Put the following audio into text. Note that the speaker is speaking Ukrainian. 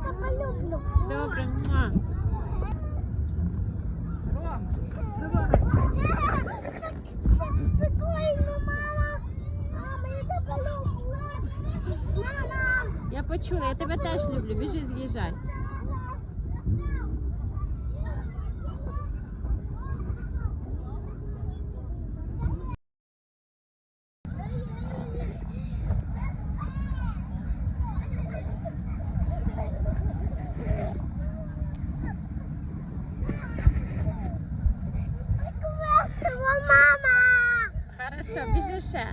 тебе люблю. Добре, мама. Ром, давай. Прикольно, мама. Мама, я тебе люблю. Мама. Я почула, я тебе теж люблю. Біжи, з'їжджай. Весело, мама. Хорошо, біжи ще.